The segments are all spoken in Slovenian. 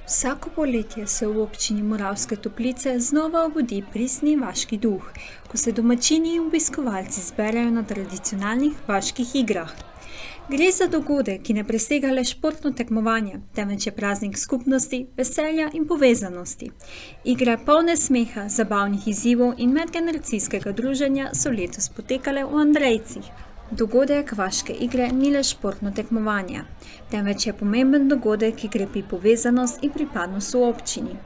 Vsako poletje se v občini Moravske Toplice znova obudi pristni vaški duh, ko se domačini in obiskovalci zberejo na tradicionalnih vaških igrah. Gre za dogodek, ki ne presega le športno tekmovanje, temveč je praznik skupnosti, veselja in povezanosti. Igre polne smeha, zabavnih izzivov in medgeneracijskega druženja so letos potekale v Andrejcih. Dogodek Vaške igre ni le športno tekmovanje, temveč je pomemben dogodek, ki krepi povezanost in pripadnost v občini.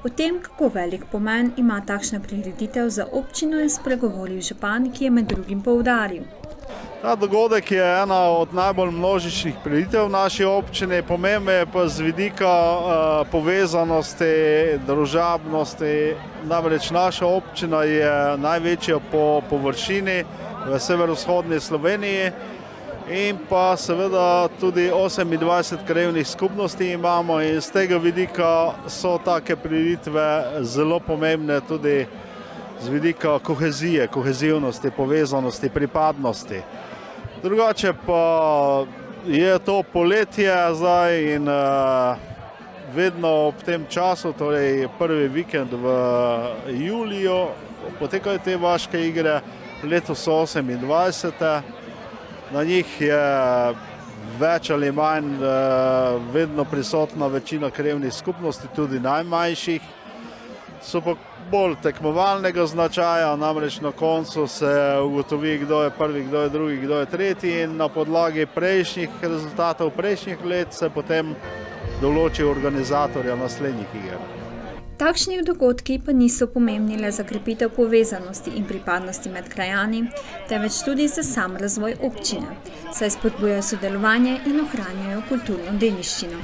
O tem, kako velik pomen ima takšna prireditev za občino, je spregovoril župan, ki je med drugim poudaril. Ta dogodek je ena od najbolj množičnih prireditev v naši občini, pomemben je pa z vidika povezanosti, družabnosti. Namreč naša občina je največja po površini v severovzhodni Sloveniji in pa seveda tudi 28 krajevnih skupnosti imamo in z tega vidika so take prireditve zelo pomembne tudi z vidika kohezije, kohezivnosti, povezanosti, pripadnosti. Drugače pa je to poletje zdaj in vedno ob tem času, torej prvi vikend v juliju, potekajo te vaške igre, letos so 28. Na njih je več ali manj vedno prisotna večina krajevnih skupnosti, tudi najmanjših. So pa bolj tekmovalnega značaja, namreč na koncu se ugotovi, kdo je prvi, kdo je drugi, kdo je tretji in na podlagi prejšnjih rezultatov prejšnjih let se potem določi organizatorja naslednjih iger. Takšni dogodki pa niso pomembni le za krepitev povezanosti in pripadnosti med krajani, temveč tudi za sam razvoj občine, saj spodbujajo sodelovanje in ohranjajo kulturno dediščino.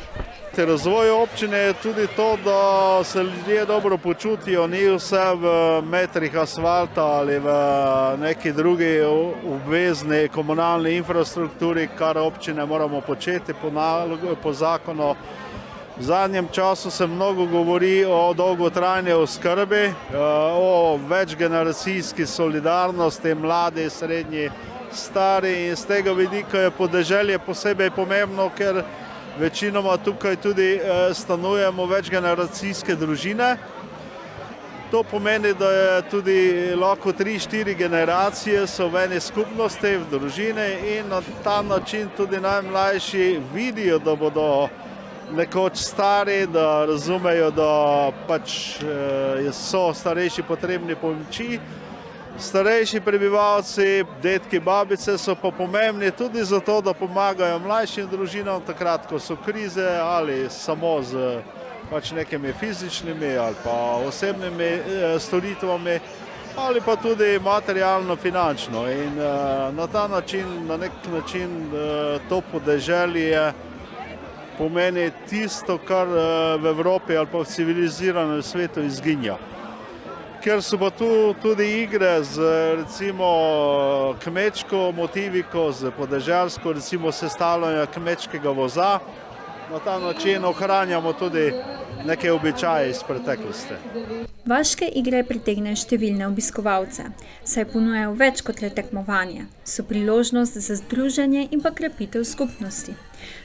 Razvoj občine je tudi to, da se ljudje dobro počutijo, ni vse v metrih asfalta ali v neki drugi obvezni komunalni infrastrukturi, kar občine moramo početi po zakonu. V zadnjem času se mnogo govori o dolgotrajni oskrbi, o večgeneracijski solidarnosti, mladi, srednji, stari in z tega vidika je podeželje posebej pomembno, ker večinoma tukaj tudi stanujemo večgeneracijske družine. To pomeni, da je tudi lahko 3-4 generacije so v eni skupnosti, v družini in na ta način tudi najmlajši vidijo, da bodo nekoč stari, da razumejo, da pač so starejši potrebni pomoči. Starejši prebivalci, detki, babice so pa pomembni tudi zato, da pomagajo mlajšim družinam takrat, ko so krize ali samo z pač nekimi fizičnimi ali pa osebnimi storitvami ali pa tudi materialno, finančno. In na ta način, na nek način to podeželje pomeni tisto, kar v Evropi ali pa v civiliziranem svetu izginja. Ker so pa tu tudi igre z recimo kmečko motiviko, z podeželsko, recimo sestavljanja kmečkega voza. Na ta način ohranjamo tudi neke običaje iz preteklosti. Vaške igre pritegnejo številne obiskovalce, saj ponujajo več kot le tekmovanje, so priložnost za združenje in pa krepitev skupnosti.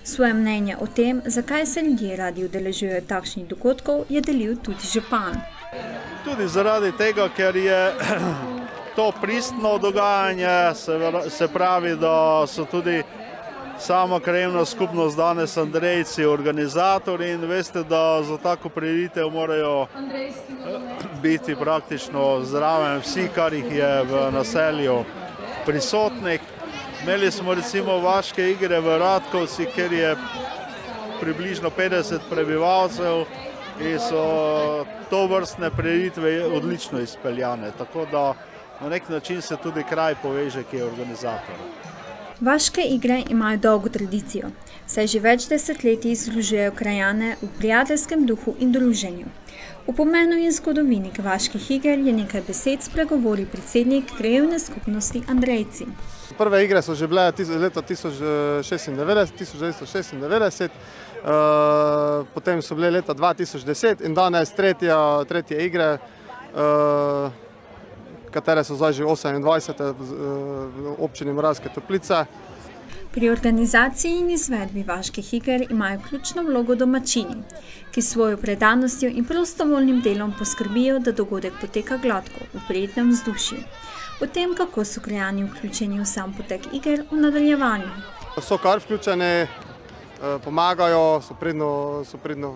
Svoje mnenje o tem, zakaj se ljudje radi udeležujejo takšnih dogodkov, je delil tudi župan. Tudi zaradi tega, ker je to pristno dogajanje, se pravi, da so tudi sama krajevna skupnost danes Andrejci organizatori in veste, da za tako prireditev morajo biti praktično zraven vsi, kar jih je v naselju prisotnih. Imeli smo recimo vaške igre v Ratkovci, kjer je približno 50 prebivalcev in so tovrstne prireditve odlično izpeljane, tako da na nek način se tudi kraj poveže, ki je organizator. Vaške igre imajo dolgo tradicijo, saj že več desetletij združujejo krajane v prijateljskem duhu in druženju. O pomenu in zgodovini vaških iger je nekaj besed spregovoril predsednik krajevne skupnosti Andrejci. Prve igre so že bile leta 1996, potem so bile leta 2010 in danes tretje igre, katere so zdaj že 28. v občini Moravske Toplice. Pri organizaciji in izvedbi vaških iger imajo ključno vlogo domačini, ki s svojo predanostjo in prostovoljnim delom poskrbijo, da dogodek poteka gladko, v prijetnem vzdušju. O tem, kako so krajani vključeni v sam potek iger, v nadaljevanju. So kar vključeni, pomagajo, so pridno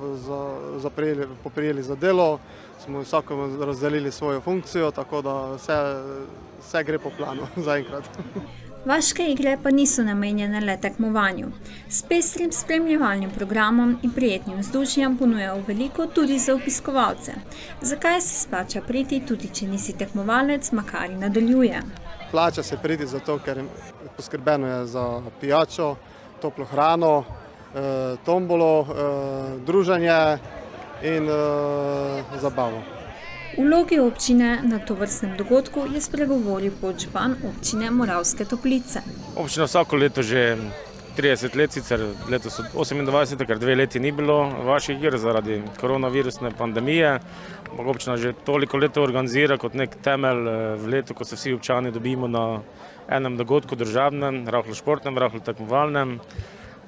poprijeli za delo, smo vsakomu razdelili svojo funkcijo, tako da vse gre po planu zaenkrat. Vaške igre pa niso namenjene le tekmovanju. S pestrim spremljevalnim programom in prijetnim vzdušjem ponujajo veliko tudi za obiskovalce. Zakaj se splača priti, tudi če nisi tekmovalec, makar nadaljuje? Plača se priti zato, ker poskrbeno je za pijačo, toplo hrano, tombolo, druženje in zabavo. V vlogi občine na tovrstnem dogodku je spregovoril podžupan občine Moravske Toplice. Občina vsako leto že 30 let, sicer letos 28, ker 2 leti ni bilo vaših iger zaradi koronavirusne pandemije. Občina že toliko let organizira kot nek temelj v letu, ko se vsi občani dobimo na enem dogodku državnem, rahlo športnem, rahlo tekmovalnem.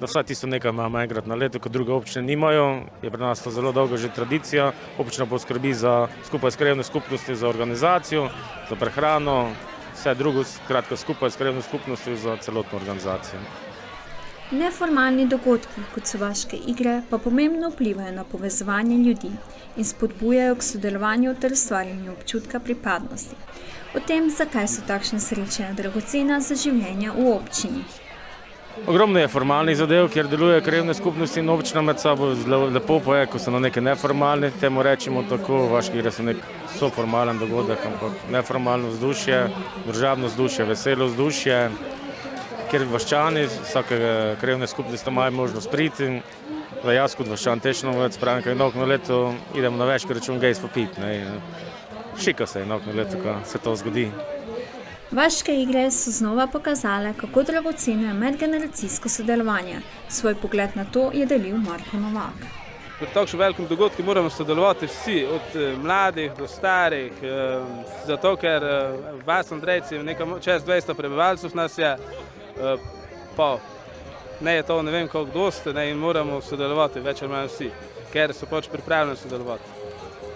Da vsaj tisto nekaj imamo enkrat na leto, kot druge občine nimajo, je pri nas to zelo dolgo že tradicija. Občina poskrbi skupaj s krajevno skupnostjo za organizacijo, za prehrano, vse drugo, skratka skupaj s krajevno skupnostjo za celotno organizacijo. Neformalni dogodki, kot so vaške igre, pa pomembno vplivajo na povezovanje ljudi in spodbujajo k sodelovanju ter ustvarjanju občutka pripadnosti. O tem, zakaj so takšne srečanja dragocena za življenje v občini. Ogromno je formalnih zadev, kjer delujejo krajevne skupnosti in občina med sabo. Lepo pa je, ko so na neke neformalne, temu rečemo tako, vaške igre so formalen dogodek, ampak neformalno vzdušje, državno vzdušje, veselo vzdušje, kjer vaščani vsake krajevne skupnosti imajo možnost priti. Jaz kot vaščan Tešnovec pravim, kaj enako leto idemo na večki račun gejs popiti. Šika se enako leto, ko se to zgodi. Vaške igre so znova pokazale, kako dragoceno je medgeneracijsko sodelovanje. Svoj pogled na to je delil Marko Novak. Pri takšnem velikem dogodku moramo sodelovati vsi, od mladih do starih, zato ker vas Andrejci, čez 200 prebivalcev nas je, pa ne je to ne vem koliko dosti, in moramo sodelovati več ali manj vsi, ker so pač pripravljeni sodelovati.